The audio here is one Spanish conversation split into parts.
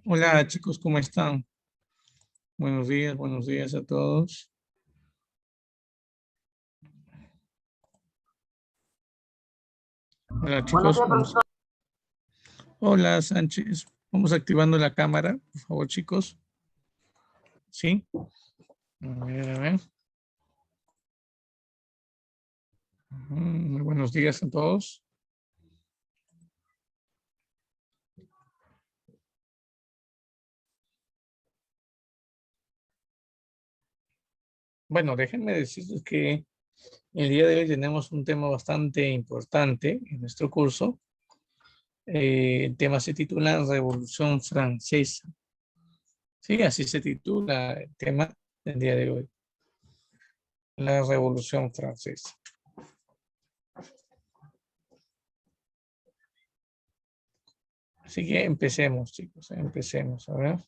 Hola chicos, ¿cómo están? Buenos días a todos. Hola Buenos chicos, días, profesor. Hola Sánchez, vamos activando la cámara, por favor chicos. ¿Sí? A ver, a ver. Muy buenos días a todos. Bueno, déjenme decirles que el día de hoy tenemos un tema bastante importante en nuestro curso. El tema se titula Revolución Francesa. Sí, así se titula el tema del día de hoy, la Revolución Francesa. Así que empecemos, chicos, empecemos, a ver.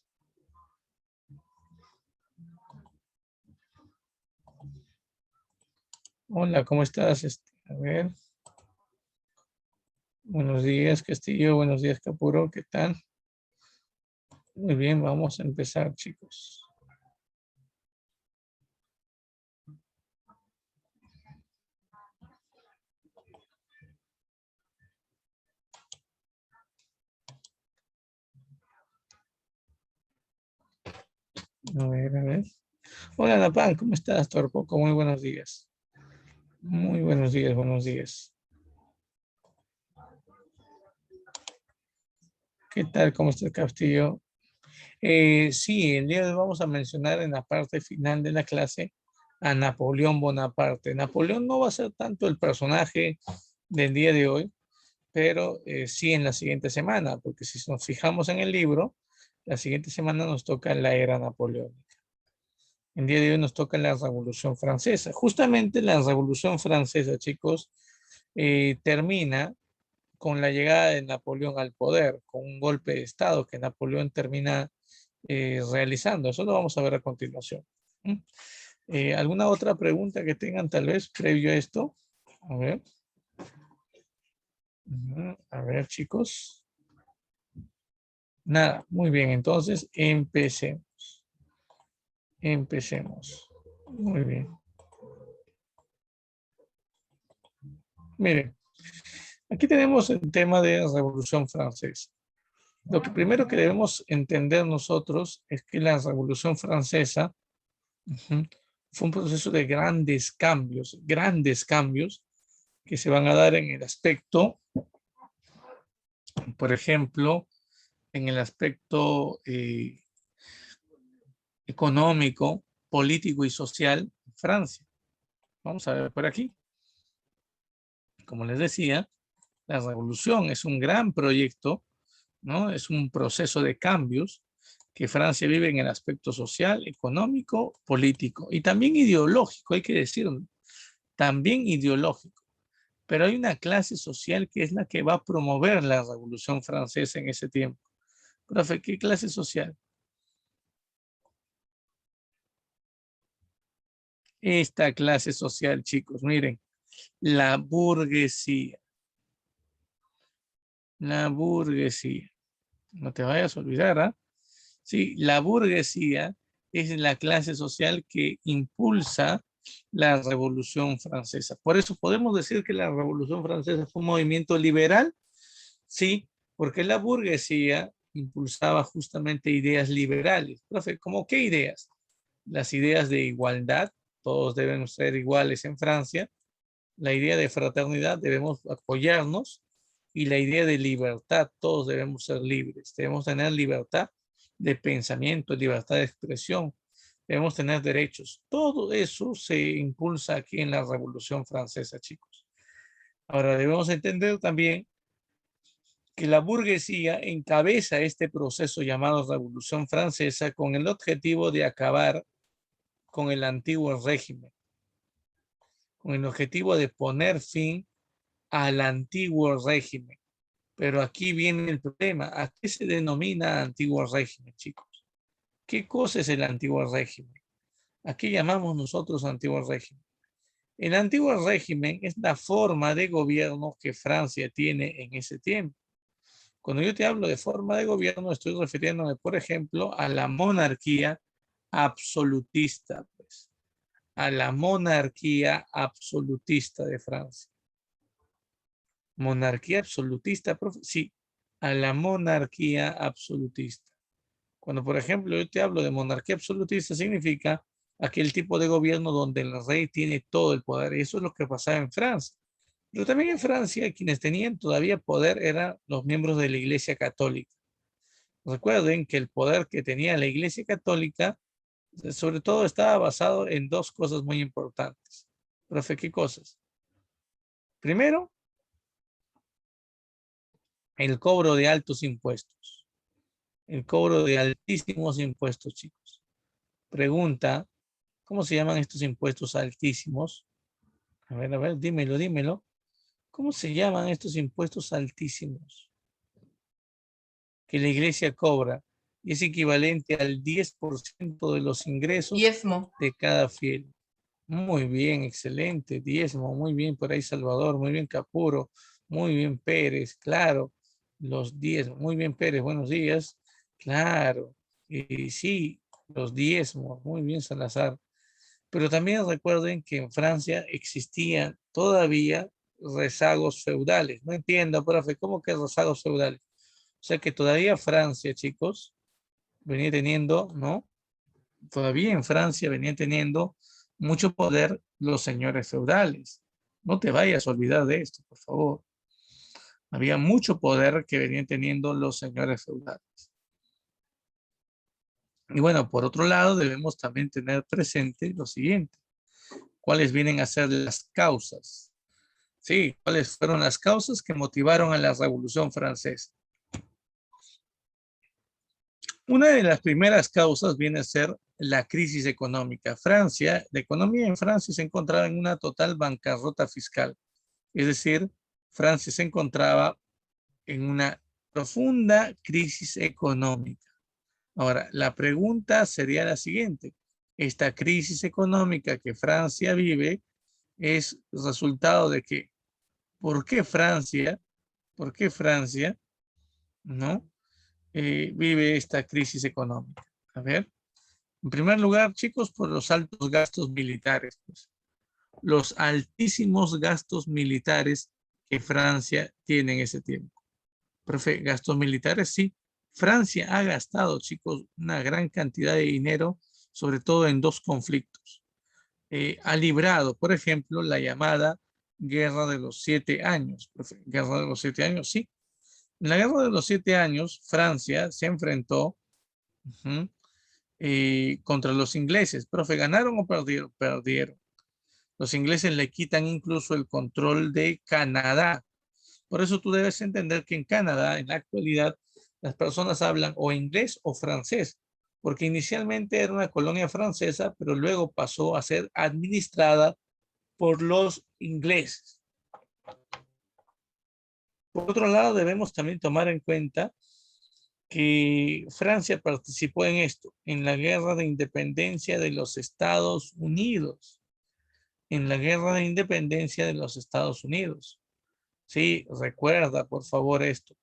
Hola, ¿cómo estás? A ver, buenos días, Castillo, buenos días, Capuro, ¿qué tal? Muy bien, vamos a empezar, chicos. A ver, a ver. Hola, Napan, ¿cómo estás, Torpoco? Muy buenos días. Muy buenos días, buenos días. ¿Qué tal? ¿Cómo está Castillo? Sí, el día de hoy vamos a mencionar en la parte final de la clase a Napoleón Bonaparte. Napoleón no va a ser tanto el personaje del día de hoy, pero sí en la siguiente semana, porque si nos fijamos en el libro, la siguiente semana nos toca la era napoleónica. El día de hoy nos toca la Revolución Francesa. Justamente la Revolución Francesa, chicos, termina con la llegada de Napoleón al poder, con un golpe de Estado que Napoleón termina realizando. Eso lo vamos a ver a continuación. ¿Mm? ¿Alguna otra pregunta que tengan tal vez previo a esto? A ver. A ver, chicos. Nada, muy bien, entonces empecemos. Empecemos. Muy bien. Miren, aquí tenemos el tema de la Revolución Francesa. Lo que primero que debemos entender nosotros es que la Revolución Francesa fue un proceso de grandes cambios que se van a dar en el aspecto, por ejemplo, en el aspecto económico, político y social en Francia. Vamos a ver por aquí. Como les decía, la revolución es un gran proyecto, ¿no? Es un proceso de cambios que Francia vive en el aspecto social, económico, político y también ideológico, hay que decirlo, también ideológico. Pero hay una clase social que es la que va a promover la revolución francesa en ese tiempo. Profe, ¿qué clase social? Esta clase social, chicos, miren, la burguesía. La burguesía. No te vayas a olvidar, ¿ah? Sí, la burguesía es la clase social que impulsa la Revolución Francesa. Por eso podemos decir que la Revolución Francesa fue un movimiento liberal, sí, porque la burguesía impulsaba justamente ideas liberales. Profe, ¿cómo qué ideas? Las ideas de igualdad, todos deben ser iguales en Francia, la idea de fraternidad, debemos apoyarnos, y la idea de libertad, todos debemos ser libres, debemos tener libertad de pensamiento, libertad de expresión, debemos tener derechos. Todo eso se impulsa aquí en la Revolución Francesa, chicos. Ahora debemos entender también que la burguesía encabeza este proceso llamado Revolución Francesa con el objetivo de acabar con el antiguo régimen, con el objetivo de poner fin al antiguo régimen. Pero aquí viene el problema. ¿A qué se denomina antiguo régimen, chicos? ¿Qué cosa es el antiguo régimen? ¿A qué llamamos nosotros antiguo régimen? El antiguo régimen es la forma de gobierno que Francia tiene en ese tiempo. Cuando yo te hablo de forma de gobierno, estoy refiriéndome, por ejemplo, a la monarquía absolutista, pues, a la monarquía absolutista de Francia. Monarquía absolutista, profe. Sí, a la monarquía absolutista. Cuando, por ejemplo, yo te hablo de monarquía absolutista, significa aquel tipo de gobierno donde el rey tiene todo el poder. Y eso es lo que pasaba en Francia. Pero también en Francia, quienes tenían todavía poder eran los miembros de la Iglesia Católica. Recuerden que el poder que tenía la Iglesia Católica, sobre todo, estaba basado en dos cosas muy importantes. Profe, ¿qué cosas? Primero, el cobro de altos impuestos. El cobro de altísimos impuestos, chicos. Pregunta, ¿cómo se llaman estos impuestos altísimos? A ver, dímelo. ¿Cómo se llaman estos impuestos altísimos que la iglesia cobra? Y es equivalente al 10% de los ingresos Diezmo. de cada fiel. Muy bien, excelente. Diezmo, muy bien por ahí Salvador, muy bien Capuro, muy bien Pérez, claro. Los diezmos, muy bien Pérez, buenos días. Claro, y sí, los diezmos, muy bien Salazar. Pero también recuerden que en Francia existían todavía rezagos feudales. No entiendo, profe, ¿cómo que rezagos feudales? O sea que todavía Francia, chicos, venía teniendo, ¿no? Todavía en Francia venían teniendo mucho poder los señores feudales. No te vayas a olvidar de esto, por favor. Había mucho poder que venían teniendo los señores feudales. Y bueno, por otro lado, debemos también tener presente lo siguiente. ¿Cuáles vienen a ser las causas? Sí, ¿cuáles fueron las causas que motivaron a la Revolución Francesa? Una de las primeras causas viene a ser la crisis económica. Francia, la economía en Francia se encontraba en una total bancarrota fiscal. Es decir, Francia se encontraba en una profunda crisis económica. Ahora, la pregunta sería la siguiente. Esta crisis económica que Francia vive es resultado de que, ¿por qué Francia? ¿Por qué Francia, no? Vive esta crisis económica. A ver, en primer lugar, chicos, por los altos gastos militares, pues. Los altísimos gastos militares que Francia tiene en ese tiempo. Profe, gastos militares, sí. Francia ha gastado, chicos, una gran cantidad de dinero, sobre todo en dos conflictos. Ha librado, por ejemplo, la llamada Guerra de los 7 años. Profe, Guerra de los 7 años, sí. En la Guerra de los 7 años, Francia se enfrentó contra los ingleses. Profe, ¿ganaron o perdieron? Perdieron. Los ingleses le quitan incluso el control de Canadá. Por eso tú debes entender que en Canadá, en la actualidad, las personas hablan o inglés o francés, porque inicialmente era una colonia francesa, pero luego pasó a ser administrada por los ingleses. Por otro lado, debemos también tomar en cuenta que Francia participó en esto, en la guerra de independencia de los Estados Unidos, en la guerra de independencia de los Estados Unidos. Sí, recuerda por favor esto.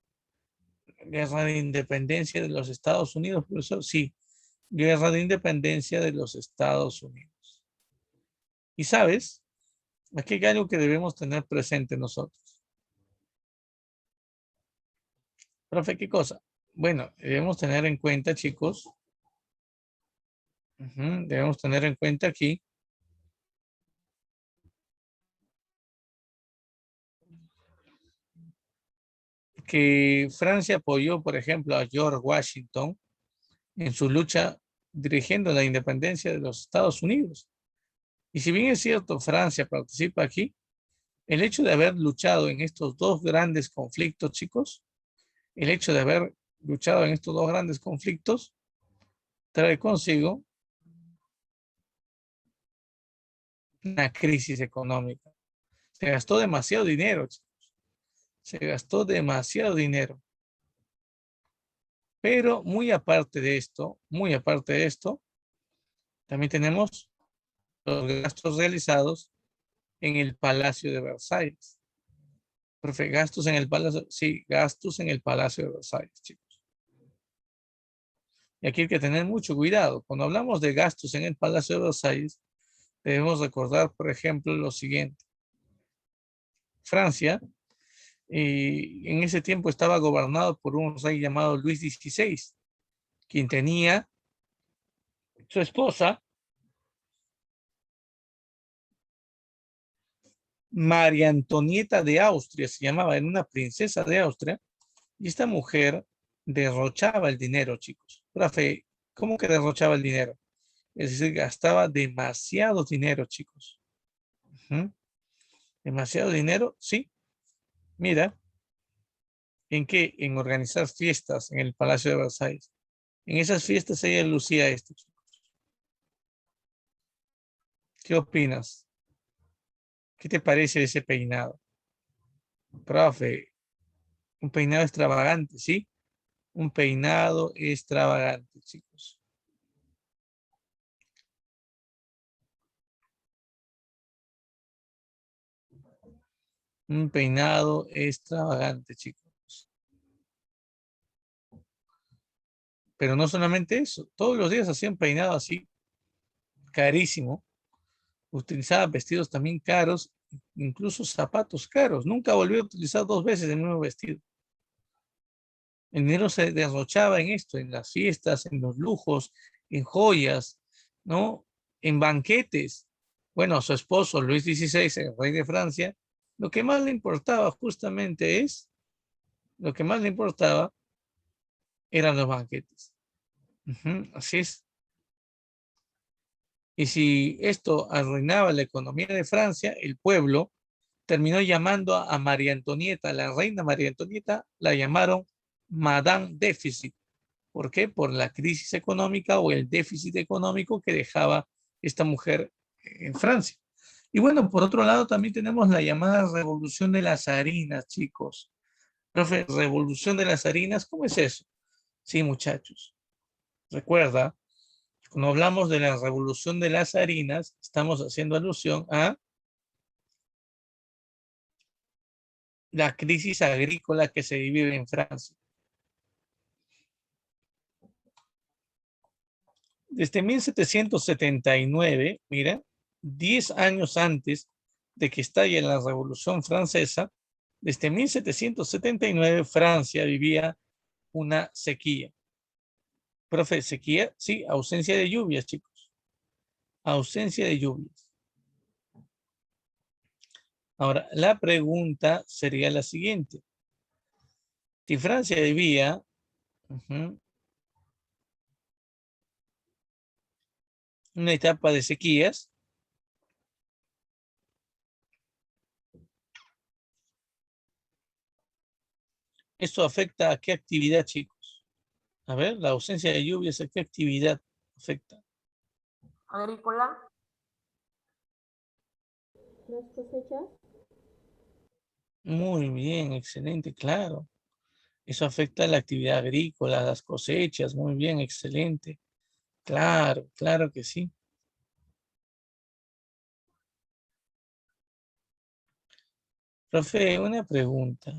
Guerra de independencia de los Estados Unidos, profesor. Sí, guerra de independencia de los Estados Unidos. Y sabes, aquí hay algo que debemos tener presente nosotros. Profe, ¿qué cosa? Bueno, debemos tener en cuenta, chicos, debemos tener en cuenta aquí que Francia apoyó, por ejemplo, a George Washington en su lucha dirigiendo la independencia de los Estados Unidos. Y si bien es cierto, Francia participa aquí, el hecho de haber luchado en estos dos grandes conflictos, chicos, el hecho de haber luchado en estos dos grandes conflictos trae consigo una crisis económica. Se gastó demasiado dinero, chicos. Se gastó demasiado dinero. Pero muy aparte de esto, también tenemos los gastos realizados en el Palacio de Versalles. Profe, gastos en el Palacio, sí, gastos en el Palacio de Versalles, chicos. Y aquí hay que tener mucho cuidado. Cuando hablamos de gastos en el Palacio de Versalles, debemos recordar, por ejemplo, lo siguiente. Francia, en ese tiempo estaba gobernado por un rey llamado Luis XVI, quien tenía su esposa, María Antonieta de Austria, se llamaba, era una princesa de Austria, y esta mujer derrochaba el dinero, chicos. Profe, ¿cómo que derrochaba el dinero? Es decir, gastaba demasiado dinero, chicos. Ujú. Demasiado dinero, sí. Mira, ¿en qué? En organizar fiestas en el Palacio de Versalles. En esas fiestas ella lucía esto, chicos. ¿Qué opinas? ¿Qué te parece ese peinado? Profe, un peinado extravagante, ¿sí? Un peinado extravagante, chicos. Un peinado extravagante, chicos. Pero no solamente eso, todos los días hacían peinado así, carísimo. Utilizaba vestidos también caros, incluso zapatos caros. Nunca volvió a utilizar dos veces el mismo vestido. El dinero se derrochaba en esto, en las fiestas, en los lujos, en joyas, ¿no? En banquetes. Bueno, a su esposo, Luis XVI, el rey de Francia, lo que más le importaba justamente lo que más le importaba eran los banquetes. Ujú, así es. Y si esto arruinaba la economía de Francia, el pueblo terminó llamando a María Antonieta, la reina María Antonieta, la llamaron Madame Déficit. ¿Por qué? Por la crisis económica o el déficit económico que dejaba esta mujer en Francia. Y bueno, por otro lado también tenemos la llamada revolución de las harinas, chicos. Profe, revolución de las harinas, ¿cómo es eso? Sí, muchachos. Recuerda, cuando hablamos de la revolución de las harinas, estamos haciendo alusión a la crisis agrícola que se vive en Francia. Desde 1779, mira, 10 años antes de que estalle la Revolución Francesa, desde 1779 Francia vivía una sequía. Profe, sequía, sí, ausencia de lluvias, chicos. Ausencia de lluvias. Ahora, la pregunta sería la siguiente. Si Francia vivía una etapa de sequías, ¿esto afecta a qué actividad, chicos? A ver, la ausencia de lluvias, ¿a qué actividad afecta? Agrícola. Las cosechas. Muy bien, excelente, claro. Eso afecta a la actividad agrícola, las cosechas, muy bien, excelente. Claro, claro que sí. Profe, una pregunta.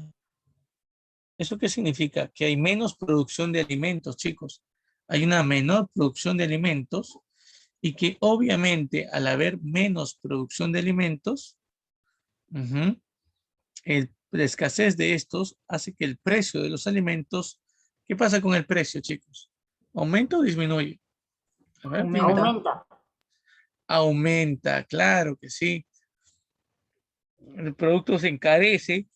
¿Eso qué significa? Que hay menos producción de alimentos, chicos. Hay una menor producción de alimentos y que obviamente al haber menos producción de alimentos, ujú, la escasez de estos hace que el precio de los alimentos, ¿qué pasa con el precio, chicos? ¿Aumenta o disminuye? A ver, dime. Aumenta. Aumenta, claro que sí. El producto se encarece.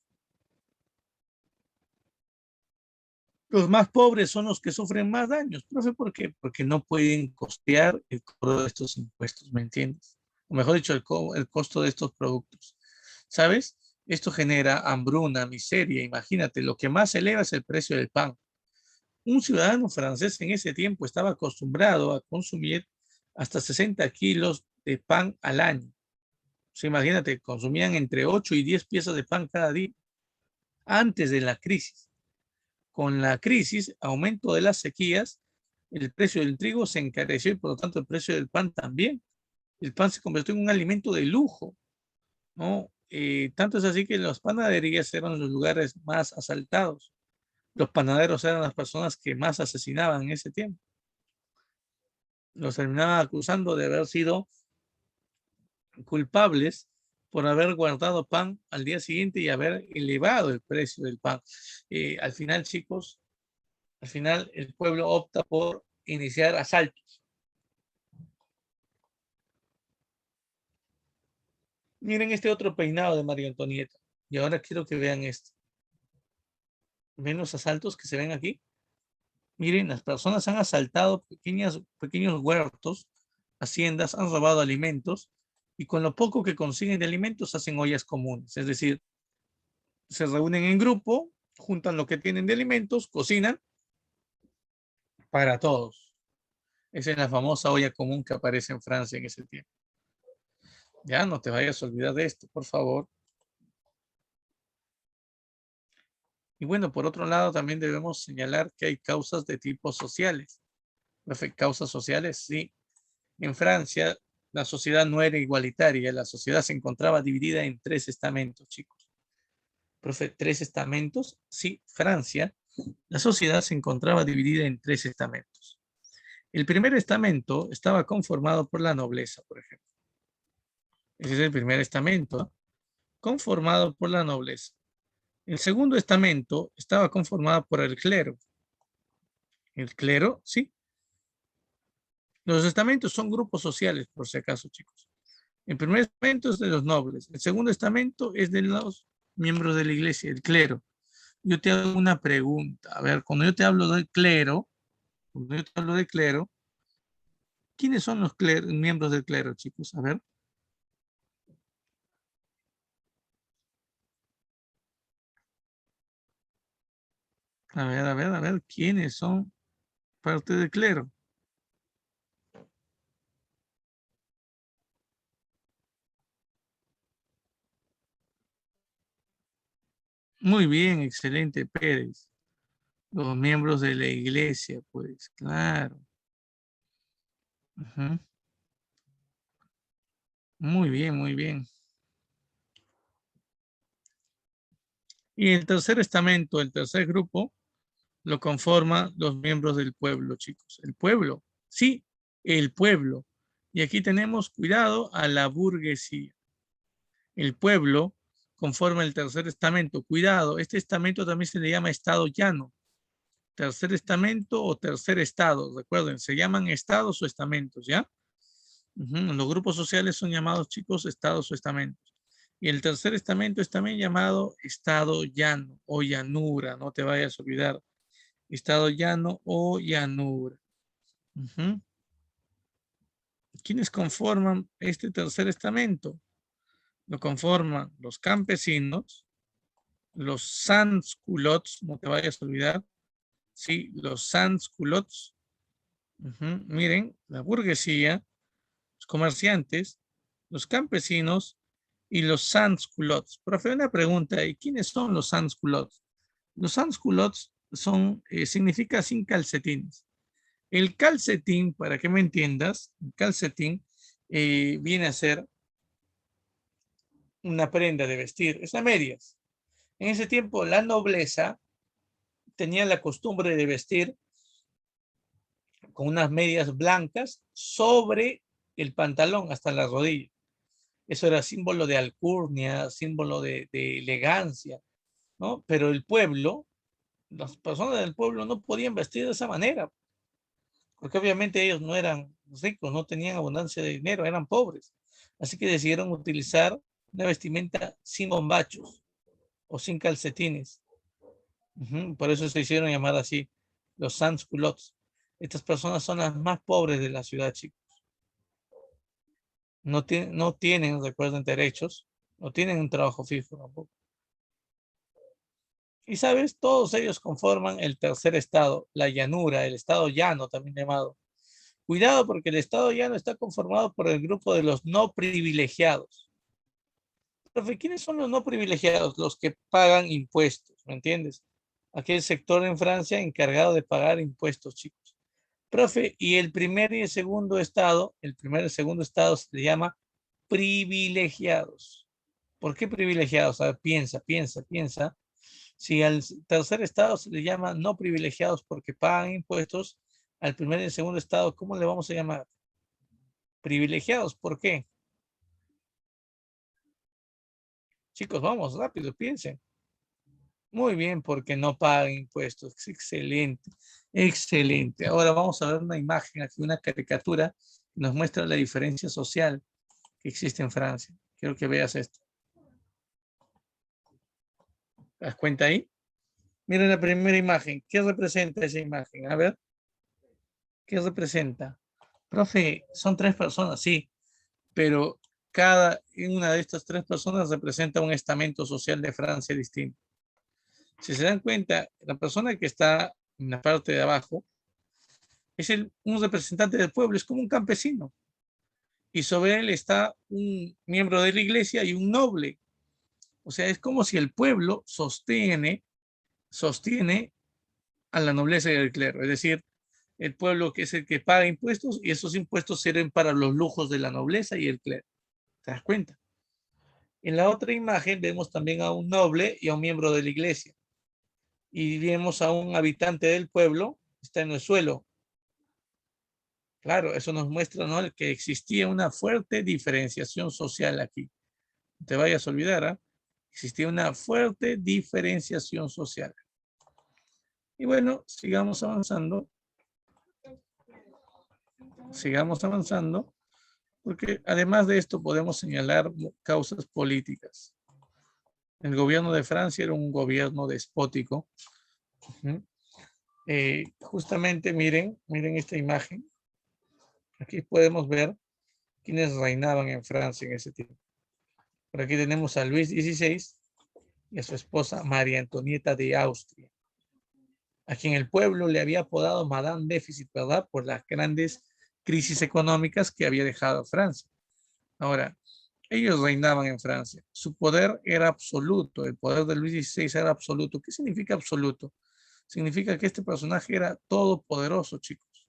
Los más pobres son los que sufren más daños. Profe, ¿por qué? Porque no pueden costear el cobro de estos impuestos, ¿me entiendes? O mejor dicho, el costo de estos productos. ¿Sabes? Esto genera hambruna, miseria. Imagínate, lo que más eleva es el precio del pan. Un ciudadano francés en ese tiempo estaba acostumbrado a consumir hasta 60 kilos de pan al año. O sea, imagínate, consumían entre 8 y 10 piezas de pan cada día antes de la crisis. Con la crisis, aumento de las sequías, el precio del trigo se encareció y por lo tanto el precio del pan también. El pan se convirtió en un alimento de lujo, ¿no? Tanto es así que las panaderías eran los lugares más asaltados. Los panaderos eran las personas que más asesinaban en ese tiempo. Los terminaban acusando de haber sido culpables por haber guardado pan al día siguiente y haber elevado el precio del pan. Al final, chicos, al final el pueblo opta por iniciar asaltos. Miren este otro peinado de María Antonieta. Y ahora quiero que vean esto. ¿Ven los asaltos que se ven aquí? Miren, las personas han asaltado pequeños huertos, haciendas, han robado alimentos y con lo poco que consiguen de alimentos hacen ollas comunes. Es decir, se reúnen en grupo, juntan lo que tienen de alimentos, cocinan para todos. Esa es la famosa olla común que aparece en Francia en ese tiempo. Ya no te vayas a olvidar de esto, por favor. Y bueno, por otro lado, también debemos señalar que hay causas de tipo sociales. Causas sociales, sí. En Francia, la sociedad no era igualitaria, la sociedad se encontraba dividida en tres estamentos, chicos. Profe, ¿tres estamentos? Sí, Francia, la sociedad se encontraba dividida en tres estamentos. El primer estamento estaba conformado por la nobleza, por ejemplo. Ese es el primer estamento, conformado por la nobleza. El segundo estamento estaba conformado por el clero. El clero, sí. Los estamentos son grupos sociales, por si acaso, chicos. El primer estamento es de los nobles. El segundo estamento es de los miembros de la iglesia, el clero. Yo te hago una pregunta. A ver, cuando yo te hablo del clero, ¿quiénes son los miembros del clero, chicos? A ver. A ver, ¿quiénes son parte del clero? Muy bien, excelente, Pérez. Los miembros de la iglesia, pues, claro. Ujú. Muy bien, muy bien. Y el tercer estamento, el tercer grupo, lo conforman los miembros del pueblo, chicos. El pueblo, sí, el pueblo. Y aquí tenemos, cuidado, a la burguesía. El pueblo conforma el tercer estamento. Cuidado, este estamento también se le llama estado llano. Tercer estamento o tercer estado, recuerden, se llaman estados o estamentos, ¿ya? Los grupos sociales son llamados, chicos, estados o estamentos. Y el tercer estamento es también llamado estado llano o llanura, no te vayas a olvidar. Estado llano o llanura. ¿Quiénes conforman este tercer estamento? Lo conforman los campesinos, los sans-culottes, no te vayas a olvidar. Sí, los sans-culottes. Miren, la burguesía, los comerciantes, los campesinos y los sans-culottes. Profe, una pregunta, ¿y quiénes son los sans-culottes? Los sans-culottes son, significa sin calcetines. El calcetín, para que me entiendas, el calcetín viene a ser una prenda de vestir, es a medias. En ese tiempo la nobleza tenía la costumbre de vestir con unas medias blancas sobre el pantalón hasta la rodilla. Eso era símbolo de alcurnia, símbolo de elegancia, ¿no? Pero el pueblo, las personas del pueblo no podían vestir de esa manera, porque obviamente ellos no eran ricos, no tenían abundancia de dinero, eran pobres. Así que decidieron utilizar una vestimenta sin bombachos o sin calcetines. Por eso se hicieron llamar así los sans-culottes. Estas personas son las más pobres de la ciudad, chicos. No tienen, recuerden, derechos, no tienen un trabajo fijo tampoco. Y sabes, todos ellos conforman el tercer estado, la llanura, el estado llano también llamado. Cuidado porque el estado llano está conformado por el grupo de los no privilegiados. Profe, ¿quiénes son los no privilegiados? Los que pagan impuestos, ¿me entiendes? Aquel sector en Francia encargado de pagar impuestos, chicos. Profe, y el primer y el segundo estado, el primer y el segundo estado se le llama privilegiados. ¿Por qué privilegiados? A ver, piensa. Si al tercer estado se le llama no privilegiados porque pagan impuestos, al primer y el segundo estado, ¿cómo le vamos a llamar? Privilegiados, ¿por qué? Chicos, vamos, rápido, piensen. Muy bien, porque no pagan impuestos. Excelente, excelente. Ahora vamos a ver una imagen aquí, una caricatura que nos muestra la diferencia social que existe en Francia. Quiero que veas esto. ¿Te das cuenta ahí? Miren la primera imagen. ¿Qué representa esa imagen? A ver, ¿qué representa? Profe, son tres personas, sí, pero cada una de estas tres personas representa un estamento social de Francia distinto. Si se dan cuenta, la persona que está en la parte de abajo es un representante del pueblo, es como un campesino. Y sobre él está un miembro de la iglesia y un noble. O sea, es como si el pueblo sostiene a la nobleza y al clero. Es decir, el pueblo que es el que paga impuestos y esos impuestos sirven para los lujos de la nobleza y el clero. ¿Te das cuenta? En la otra imagen vemos también a un noble y a un miembro de la iglesia. Y vemos a un habitante del pueblo, está en el suelo. Claro, eso nos muestra, ¿no?, que existía una fuerte diferenciación social aquí. No te vayas a olvidar, ¿eh? Existía una fuerte diferenciación social. Y bueno, sigamos avanzando. Sigamos avanzando, porque además de esto podemos señalar causas políticas. El gobierno de Francia era un gobierno despótico. Justamente miren esta imagen. Aquí podemos ver quiénes reinaban en Francia en ese tiempo. Por aquí tenemos a Luis XVI y a su esposa María Antonieta de Austria, a quien el pueblo le había apodado Madame Déficit, ¿verdad? Por las grandes crisis económicas que había dejado Francia. Ahora, ellos reinaban en Francia. Su poder era absoluto. El poder de Luis XVI era absoluto. ¿Qué significa absoluto? Significa que este personaje era todopoderoso, chicos.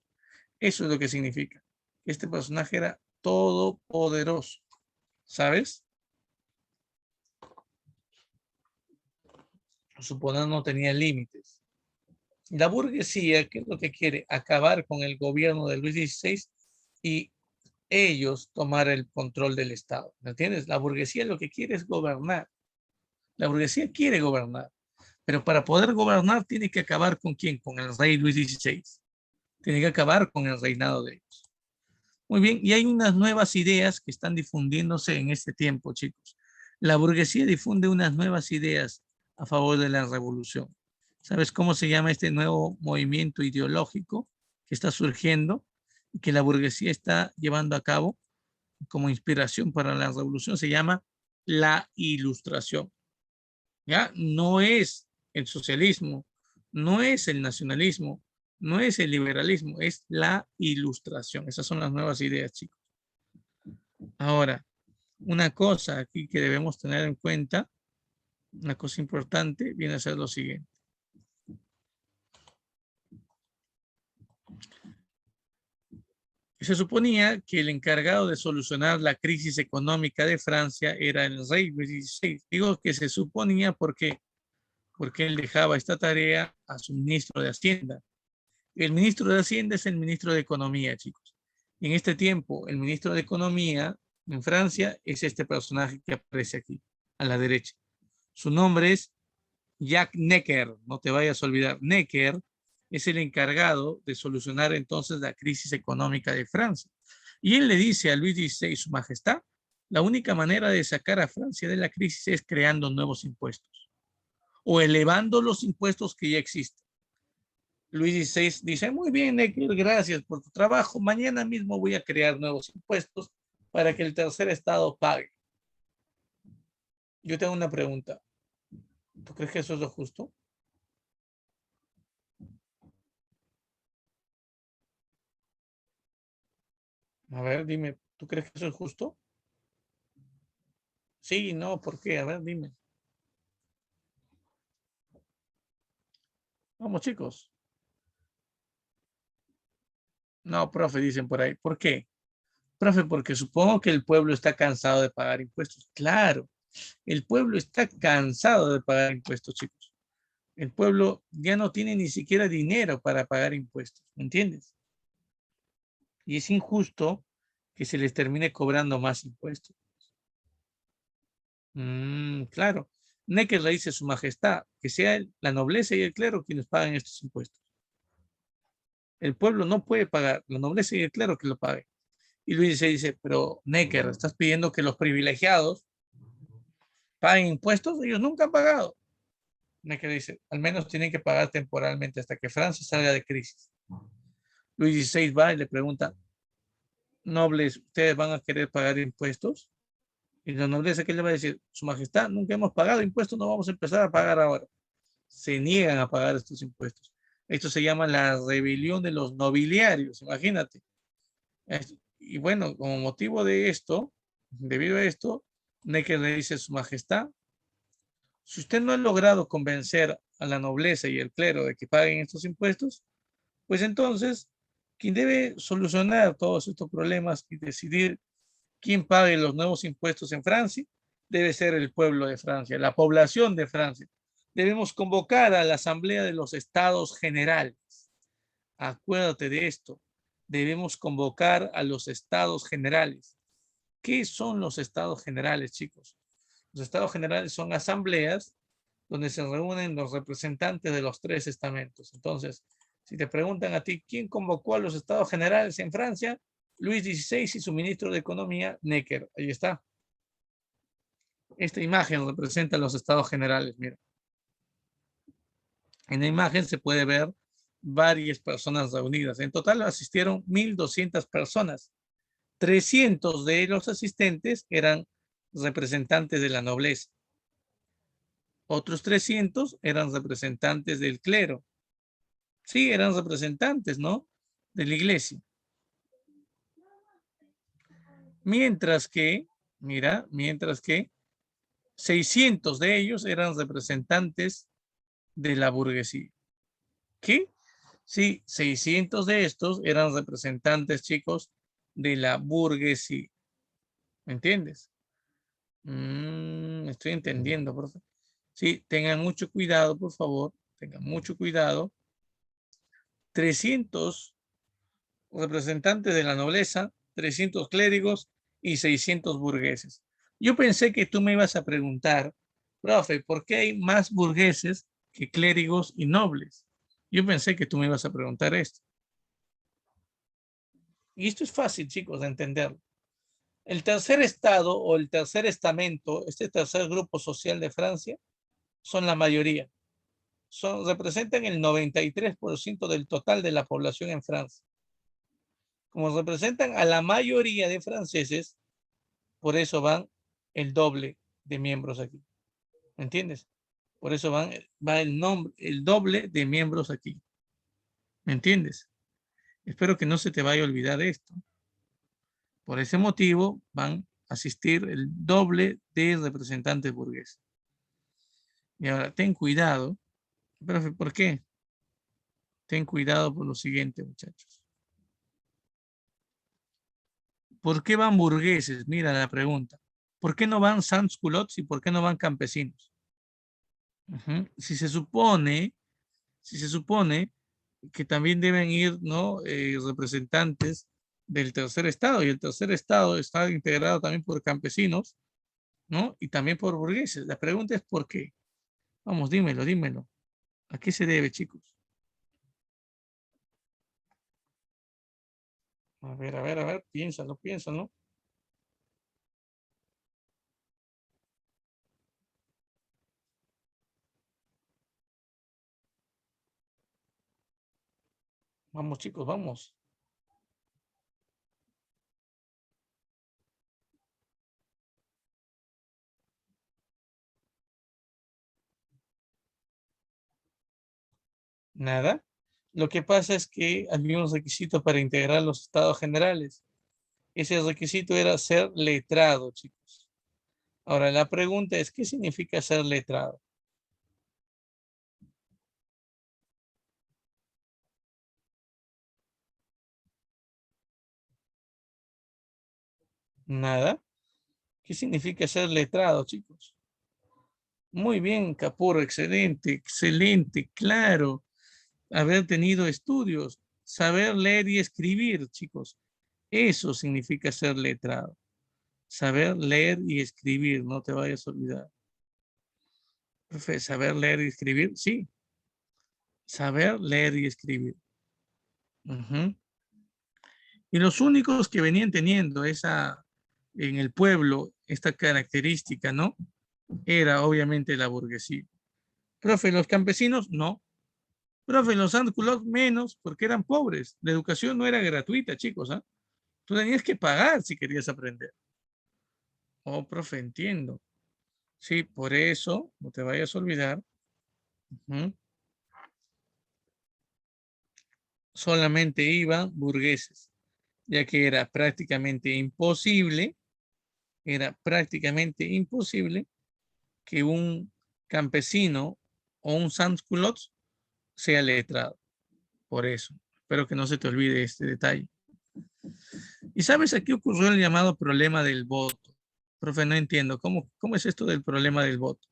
Eso es lo que significa. Este personaje era todopoderoso. ¿Sabes? Su poder no tenía límites. La burguesía, ¿qué es lo que quiere? Acabar con el gobierno de Luis XVI y ellos tomar el control del Estado. ¿Me entiendes? La burguesía lo que quiere es gobernar. La burguesía quiere gobernar, pero para poder gobernar tiene que acabar con quién, con el rey Luis XVI. Tiene que acabar con el reinado de ellos. Muy bien, y hay unas nuevas ideas que están difundiéndose en este tiempo, chicos. La burguesía difunde unas nuevas ideas a favor de la revolución. ¿Sabes cómo se llama este nuevo movimiento ideológico que está surgiendo y que la burguesía está llevando a cabo como inspiración para la revolución? Se llama la ilustración. ¿Ya? No es el socialismo, no es el nacionalismo, no es el liberalismo, es la ilustración. Esas son las nuevas ideas, chicos. Ahora, una cosa aquí que debemos tener en cuenta, una cosa importante, viene a ser lo siguiente. Se suponía que el encargado de solucionar la crisis económica de Francia era el rey Luis XVI. Digo que se suponía porque él dejaba esta tarea a su ministro de Hacienda. El ministro de Hacienda es el ministro de Economía, chicos. Y en este tiempo, el ministro de Economía en Francia es este personaje que aparece aquí, a la derecha. Su nombre es Jacques Necker, no te vayas a olvidar. Necker es el encargado de solucionar entonces la crisis económica de Francia. Y él le dice a Luis XVI, su majestad, la única manera de sacar a Francia de la crisis es creando nuevos impuestos o elevando los impuestos que ya existen. Luis XVI dice, muy bien, Necker, gracias por tu trabajo. Mañana mismo voy a crear nuevos impuestos para que el tercer estado pague. Yo tengo una pregunta. ¿Tú crees que eso es lo justo? A ver, dime, ¿tú crees que eso es justo? Sí, no, ¿por qué? A ver, dime. Vamos, chicos. No, profe, dicen por ahí. ¿Por qué? Profe, porque supongo que el pueblo está cansado de pagar impuestos. Claro, El pueblo está cansado de pagar impuestos, chicos. El pueblo ya no tiene ni siquiera dinero para pagar impuestos, ¿me entiendes? Y es injusto que se les termine cobrando más impuestos. Claro. Necker le dice a su majestad que sea la nobleza y el clero quienes paguen estos impuestos. El pueblo no puede pagar, la nobleza y el clero que lo paguen. Y Luis dice, pero Necker, estás pidiendo que los privilegiados paguen impuestos, ellos nunca han pagado. Necker dice, al menos tienen que pagar temporalmente hasta que Francia salga de crisis. Luis XVI va y le pregunta, nobles, ¿ustedes van a querer pagar impuestos? Y la nobleza, ¿qué le va a decir? Su majestad, nunca hemos pagado impuestos, no vamos a empezar a pagar ahora. Se niegan a pagar estos impuestos. Esto se llama la rebelión de los nobiliarios, imagínate. Y bueno, como motivo de esto, debido a esto, Necker le dice a su majestad, si usted no ha logrado convencer a la nobleza y el clero de que paguen estos impuestos, pues entonces quien debe solucionar todos estos problemas y decidir quién pague los nuevos impuestos en Francia debe ser el pueblo de Francia, la población de Francia. Debemos convocar a la Asamblea de los Estados Generales. Acuérdate de esto. Debemos convocar a los Estados Generales. ¿Qué son los Estados Generales, chicos? Los Estados Generales son asambleas donde se reúnen los representantes de los tres estamentos. Entonces, si te preguntan a ti, ¿quién convocó a los Estados Generales en Francia? Luis XVI y su ministro de Economía, Necker. Ahí está. Esta imagen representa los Estados Generales. Mira, en la imagen se puede ver varias personas reunidas. En total asistieron 1.200 personas. 300 de los asistentes eran representantes de la nobleza. Otros 300 eran representantes del clero. Sí, eran representantes, ¿no? De la iglesia. Mientras que, mira, mientras que 600 de ellos eran representantes de la burguesía. ¿Qué? Sí, 600 de estos eran representantes, chicos, de la burguesía. ¿Me entiendes? Estoy entendiendo, por favor. Sí, tengan mucho cuidado, por favor. Tengan mucho cuidado. 300 representantes de la nobleza, 300 clérigos y 600 burgueses. Yo pensé que tú me ibas a preguntar, profe, ¿por qué hay más burgueses que clérigos y nobles? Yo pensé que tú me ibas a preguntar esto. Y esto es fácil, chicos, de entenderlo. El tercer estado o el tercer estamento, este tercer grupo social de Francia, son la mayoría. Representan el 93% del total de la población en Francia. Como representan a la mayoría de franceses, por eso van el doble de miembros aquí. ¿Me entiendes? Por eso va el doble de miembros aquí. ¿Me entiendes? Espero que no se te vaya a olvidar esto. Por ese motivo van a asistir el doble de representantes burgueses. Y ahora, ten cuidado. Profe, ¿por qué? Ten cuidado por lo siguiente, muchachos. ¿Por qué van burgueses? Mira la pregunta. ¿Por qué no van sans-culottes y por qué no van campesinos? Si se supone que también deben ir, ¿no? Representantes del tercer estado, y el tercer estado está integrado también por campesinos, ¿no? Y también por burgueses. La pregunta es ¿por qué? Vamos, dímelo, dímelo. ¿A qué se debe, chicos? A ver, piénsalo, piénsalo. Vamos, chicos, vamos. Nada. Lo que pasa es que había un requisito para integrar los estados generales. Ese requisito era ser letrado, chicos. Ahora, la pregunta es, ¿qué significa ser letrado? Nada. ¿Qué significa ser letrado, chicos? Muy bien, Capurro, excelente, excelente, claro. Haber tenido estudios, saber leer y escribir, chicos. Eso significa ser letrado. Saber leer y escribir, no te vayas a olvidar. Profe, saber leer y escribir, sí. Saber leer y escribir. Ujú. Y los únicos que venían teniendo esa, en el pueblo, esta característica, ¿no? Era obviamente la burguesía. Profe, los campesinos, no. Profe, los ánculos, menos, porque eran pobres. La educación no era gratuita, chicos, ¿ah? Tú tenías que pagar si querías aprender. Oh, profe, entiendo. Sí, por eso, no te vayas a olvidar. Ujú. Solamente iban burgueses, ya que era prácticamente imposible que un campesino o un sans-culotte sea letrado. Por eso, espero que no se te olvide este detalle. ¿Y sabes aquí ocurrió el llamado problema del voto? Profe, no entiendo. ¿Cómo es esto del problema del voto?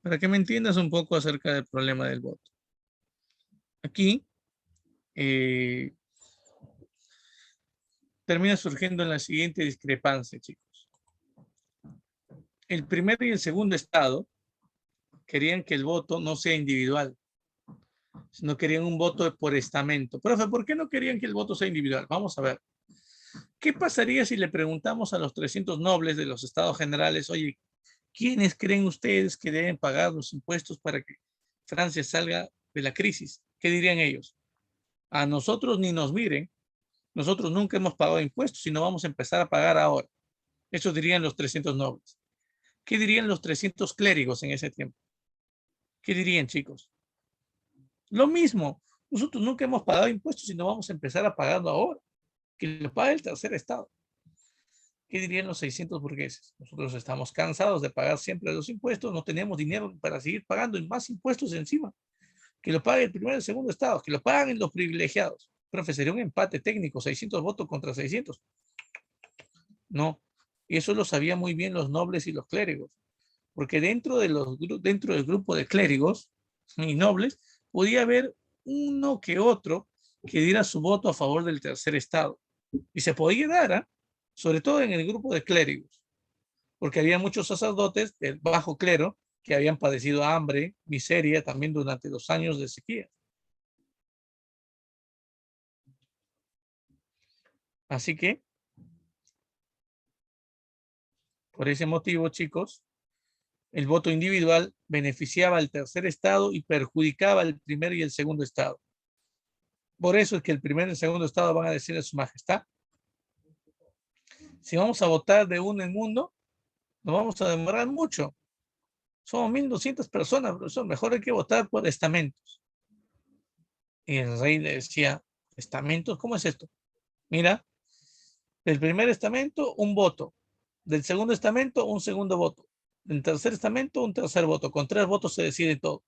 Para que me entiendas un poco acerca del problema del voto. Aquí eh, termina surgiendo la siguiente discrepancia, chicos. El primer y el segundo estado querían que el voto no sea individual, sino querían un voto por estamento. Profe, ¿por qué no querían que el voto sea individual? Vamos a ver. ¿Qué pasaría si le preguntamos a los 300 nobles de los estados generales, oye, ¿quiénes creen ustedes que deben pagar los impuestos para que Francia salga de la crisis? ¿Qué dirían ellos? A nosotros ni nos miren, nosotros nunca hemos pagado impuestos y no vamos a empezar a pagar ahora. Eso dirían los 300 nobles. ¿Qué dirían los 300 clérigos en ese tiempo? ¿Qué dirían, chicos? Lo mismo, nosotros nunca hemos pagado impuestos y no vamos a empezar a pagarlo ahora. Que lo pague el tercer estado. ¿Qué dirían los 600 burgueses? Nosotros estamos cansados de pagar siempre los impuestos, no tenemos dinero para seguir pagando más impuestos encima. Que lo pague el primer y el segundo estado, que lo paguen los privilegiados. Profe, sería un empate técnico, 600 votos contra 600. No, y eso lo sabían muy bien los nobles y los clérigos, porque dentro del grupo de clérigos y nobles podía haber uno que otro que diera su voto a favor del tercer estado. Y se podía dar, ¿eh? Sobre todo en el grupo de clérigos, porque había muchos sacerdotes del bajo clero que habían padecido hambre, miseria también durante los años de sequía. Así que, por ese motivo, chicos, el voto individual beneficiaba al tercer estado y perjudicaba al primer y el segundo estado. Por eso es que el primer y el segundo estado van a decirle a su majestad, si vamos a votar de uno en uno, nos vamos a demorar mucho. Somos 1.200 personas, profesor, mejor hay que votar por estamentos. Y el rey le decía, ¿estamentos? ¿Cómo es esto? Mira, del primer estamento, un voto. Del segundo estamento, un segundo voto. Del tercer estamento, un tercer voto. Con 3 votos se decide todo.